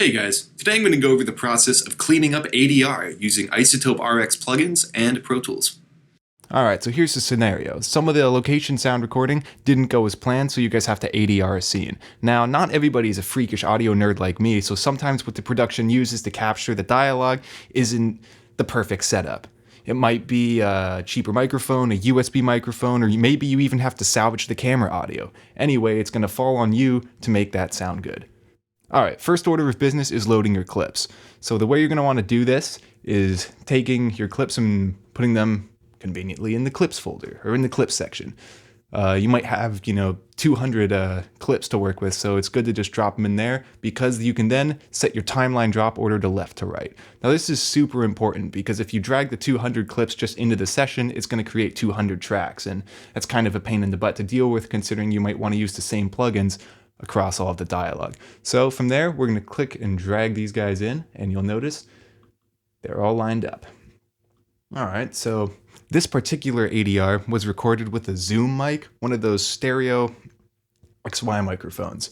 Hey guys, today I'm going to go over the process of cleaning up ADR using Izotope RX Plugins and ProTools. Alright, so here's the scenario. Some of the location sound recording didn't go as planned, so you guys have to ADR a scene. Now, not everybody is a freakish audio nerd like me, so sometimes what the production uses to capture the dialogue isn't the perfect setup. It might be a cheaper microphone, a USB microphone, or maybe you even have to salvage the camera audio. Anyway, it's going to fall on you to make that sound good. Alright, first order of business is loading your clips. So the way you're going to want to do this is taking your clips and putting them conveniently in the clips folder or in the clips section. You might have, 200 clips to work with, so it's good to just drop them in there because you can then set your timeline drop order to left to right. Now this is super important because if you drag the 200 clips just into the session, it's going to create 200 tracks, and that's kind of a pain in the butt to deal with considering you might want to use the same plugins across all of the dialogue. So from there, we're going to click and drag these guys in, and you'll notice they're all lined up. Alright, so this particular ADR was recorded with a Zoom mic, one of those stereo XY microphones.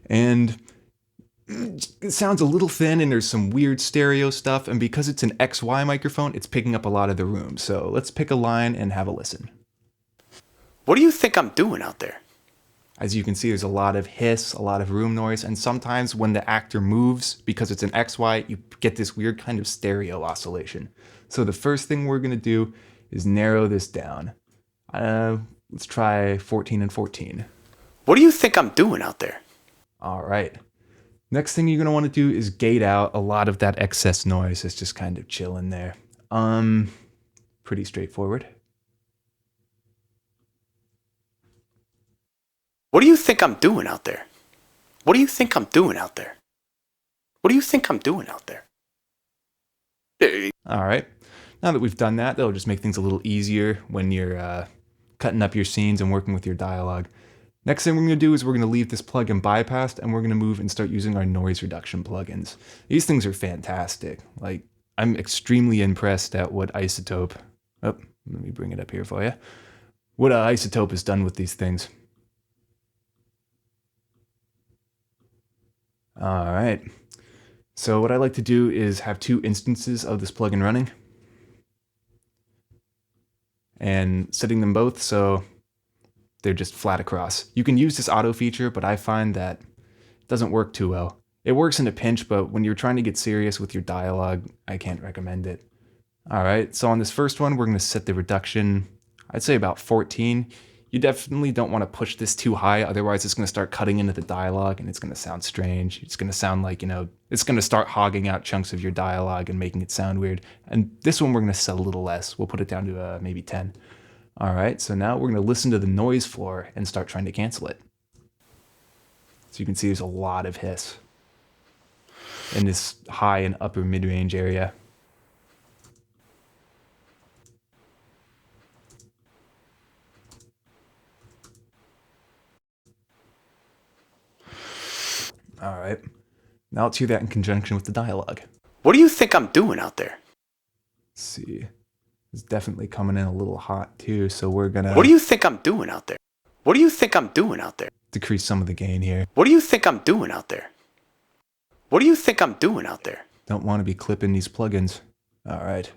And it sounds a little thin and there's some weird stereo stuff, and because it's an XY microphone, it's picking up a lot of the room. So let's pick a line and have a listen. What do you think I'm doing out there? As you can see, there's a lot of hiss, a lot of room noise, and sometimes when the actor moves, because it's an XY, you get this weird kind of stereo oscillation. So the first thing we're going to do is narrow this down. Let's try 14 and 14. What do you think I'm doing out there? All right. Next thing you're going to want to do is gate out a lot of that excess noise that's just kind of chilling there. Pretty straightforward. What do you think I'm doing out there? What do you think I'm doing out there? What do you think I'm doing out there? All right. Now that we've done that, that'll just make things a little easier when you're cutting up your scenes and working with your dialogue. Next thing we're going to do is we're going to leave this plugin bypassed, and we're going to move and start using our noise reduction plugins. These things are fantastic. Like, I'm extremely impressed at what Izotope... Oh, let me bring it up here for you. What Izotope has done with these things. All right. So what I like to do is have two instances of this plugin running and setting them both so they're just flat across. You can use this auto feature, but I find that it doesn't work too well. It works in a pinch, but when you're trying to get serious with your dialogue, I can't recommend it. All right, so on this first one, we're going to set the reduction, I'd say about 14. You definitely don't want to push this too high, otherwise it's going to start cutting into the dialogue and it's going to sound strange. It's going to sound like, it's going to start hogging out chunks of your dialogue and making it sound weird. And this one we're going to set a little less. We'll put it down to maybe 10. All right, so now we're going to listen to the noise floor and start trying to cancel it. So you can see there's a lot of hiss in this high and upper mid-range area. All right, now let's hear that in conjunction with the dialogue. What do you think I'm doing out there? Let's see, it's definitely coming in a little hot too, so we're gonna... What do you think I'm doing out there? What do you think I'm doing out there? Decrease some of the gain here. What do you think I'm doing out there? What do you think I'm doing out there? Don't want to be clipping these plugins. All right.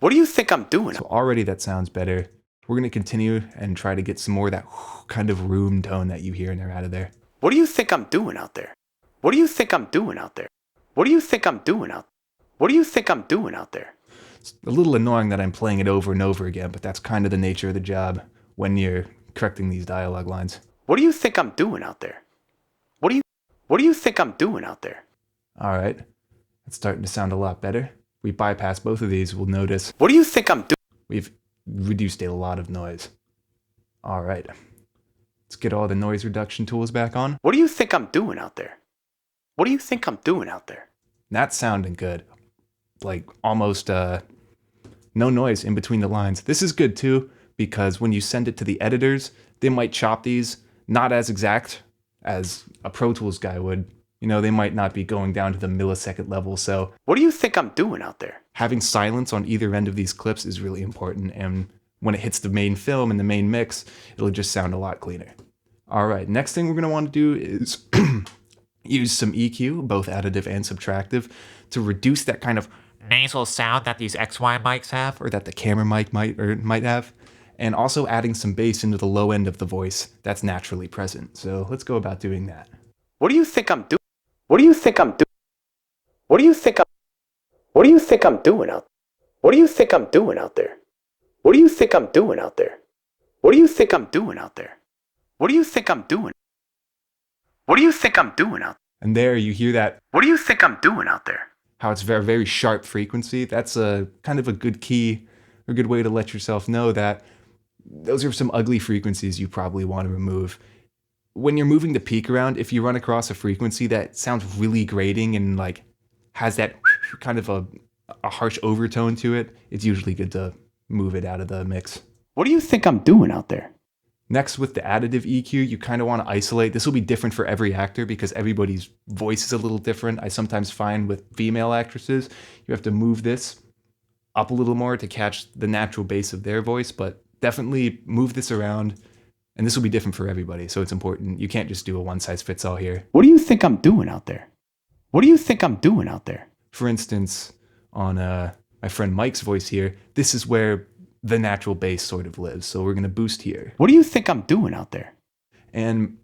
What do you think I'm doing? So already that sounds better. We're gonna continue and try to get some more of that kind of room tone that you hear in there out of there. What do you think I'm doing out there? What do you think I'm doing out there? What do you think I'm doing out there? What do you think I'm doing out there? It's a little annoying that I'm playing it over and over again, but that's kind of the nature of the job when you're correcting these dialogue lines. What do you think I'm doing out there? What do you think I'm doing out there? All right, it's starting to sound a lot better. We bypass both of these, we'll notice. What do you think I'm doing? We've reduced a lot of noise. All right, let's get all the noise reduction tools back on. What do you think I'm doing out there? What do you think I'm doing out there? That's sounding good. Like almost no noise in between the lines. This is good too, because when you send it to the editors, they might chop these not as exact as a Pro Tools guy would. They might not be going down to the millisecond level, so... What do you think I'm doing out there? Having silence on either end of these clips is really important, and when it hits the main film and the main mix, it'll just sound a lot cleaner. All right, next thing we're going to want to do is use some EQ, both additive and subtractive, to reduce that kind of nasal sound that these XY mics have. or that the camera mic might have, and also adding some bass into the low end of the voice that's naturally present. So let's go about doing that. What do you think I'm doing? What do you think I'm doing? What do you think I'm What do you think I'm doing out? What do you think I'm doing out there? What do you think I'm doing out there? What do you think I'm doing out there? What do you think I'm doing? What do you think I'm doing out? And there you hear that, What do you think I'm doing out there? how it's very, very sharp frequency. That's a kind of a good key, or good way to let yourself know that those are some ugly frequencies you probably want to remove. When you're moving the peak around, if you run across a frequency that sounds really grating and like has that kind of a harsh overtone to it, it's usually good to move it out of the mix. What do you think I'm doing out there? Next, with the additive EQ, you kind of want to isolate. This will be different for every actor because everybody's voice is a little different. I sometimes find with female actresses, you have to move this up a little more to catch the natural bass of their voice, but definitely move this around. And this will be different for everybody, so it's important. You can't just do a one-size-fits-all here. What do you think I'm doing out there? What do you think I'm doing out there? For instance, on my friend Mike's voice here, this is where the natural bass sort of lives. So we're going to boost here. What do you think I'm doing out there? And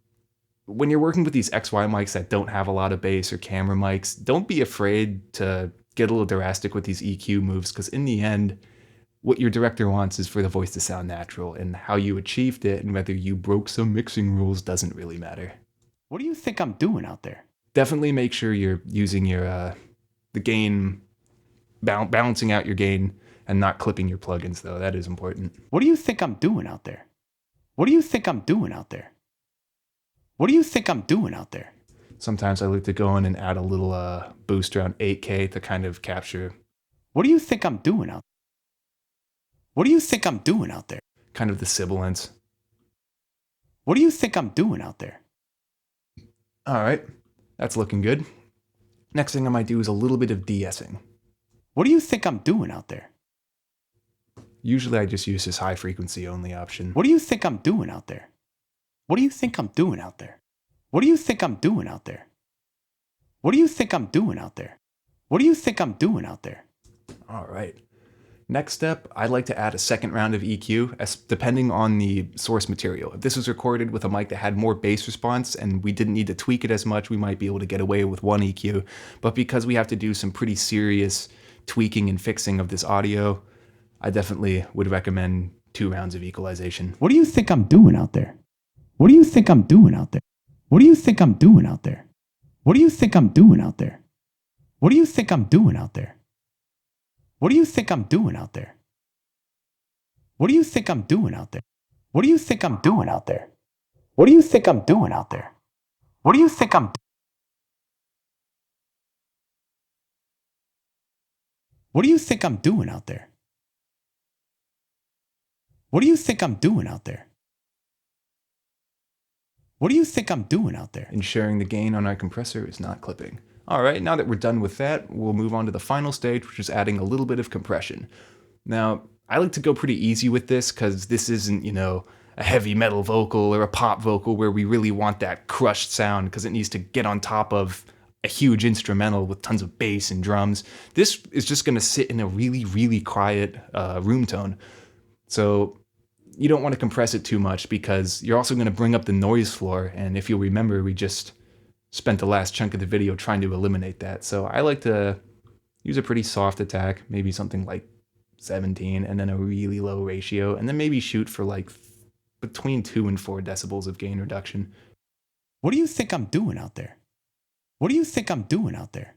when you're working with these XY mics that don't have a lot of bass or camera mics, don't be afraid to get a little drastic with these EQ moves, because in the end, what your director wants is for the voice to sound natural, and how you achieved it and whether you broke some mixing rules doesn't really matter. What do you think I'm doing out there? Definitely make sure you're using your the gain, balancing out your gain, and not clipping your plugins, though. That is important. What do you think I'm doing out there? What do you think I'm doing out there? What do you think I'm doing out there? Sometimes I like to go in and add a little boost around 8K to kind of capture. What do you think I'm doing out? What do you think I'm doing out there? Kind of the sibilance. What do you think I'm doing out there? All right, that's looking good. Next thing I might do is a little bit of de-essing. What do you think I'm doing out there? Usually I just use this high frequency only option. What do you think I'm doing out there? What do you think I'm doing out there? What do you think I'm doing out there? What do you think I'm doing out there? What do you think I'm doing out there? All right. Next step, I'd like to add a second round of EQ, depending on the source material. If this was recorded with a mic that had more bass response and we didn't need to tweak it as much, we might be able to get away with one EQ. But because we have to do some pretty serious tweaking and fixing of this audio, I definitely would recommend 2 rounds of equalization. What do you think I'm doing out there? What do you think I'm doing out there? What do you think I'm doing out there? What do you think I'm doing out there? What do you think I'm doing out there? What do you think I'm doing out there? What do you think I'm doing out there? What do you think I'm doing out there? What do you think I'm doing out there? What do you think I'm What do you think I'm doing out there? What do you think I'm doing out there? What do you think I'm doing out there? Ensuring the gain on our compressor is not clipping. All right, now that we're done with that, we'll move on to the final stage, which is adding a little bit of compression. Now, I like to go pretty easy with this because this isn't, a heavy metal vocal or a pop vocal where we really want that crushed sound because it needs to get on top of a huge instrumental with tons of bass and drums. This is just going to sit in a really, really quiet room tone. So you don't want to compress it too much because you're also going to bring up the noise floor. And if you'll remember, we just spent the last chunk of the video trying to eliminate that. So I like to use a pretty soft attack, maybe something like 17, and then a really low ratio, and then maybe shoot for like between 2 and 4 decibels of gain reduction. What do you think I'm doing out there? What do you think I'm doing out there?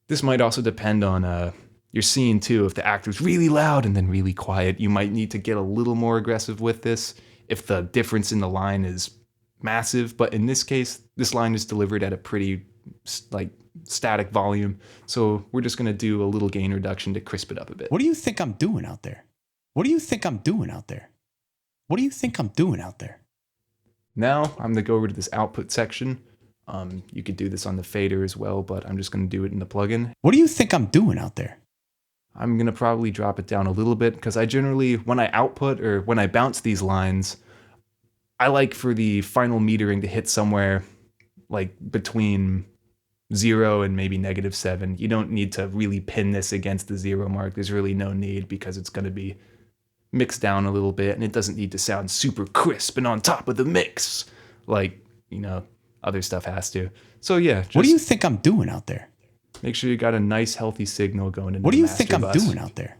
This might also depend on your scene too. If the actor's really loud and then really quiet, you might need to get a little more aggressive with this if the difference in the line is massive. But in this case, this line is delivered at a pretty static volume. So we're just going to do a little gain reduction to crisp it up a bit. What do you think I'm doing out there? What do you think I'm doing out there? What do you think I'm doing out there? Now I'm going to go over to this output section. You could do this on the fader as well, but I'm just going to do it in the plugin. What do you think I'm doing out there? I'm going to probably drop it down a little bit because I generally, when I output or when I bounce these lines, I like for the final metering to hit somewhere like between 0 and maybe -7. You don't need to really pin this against the 0 mark. There's really no need because it's going to be mixed down a little bit and it doesn't need to sound super crisp and on top of the mix like, other stuff has to. So yeah, just What do you think I'm doing out there? make sure you got a nice healthy signal going into What do the you master think I'm bus. doing out there?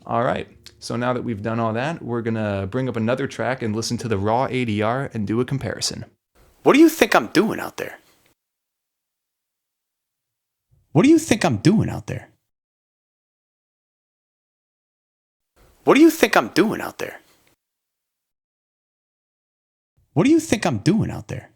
All right. So now that we've done all that, we're going to bring up another track and listen to the raw ADR and do a comparison. What do you think I'm doing out there? What do you think I'm doing out there? What do you think I'm doing out there? What do you think I'm doing out there?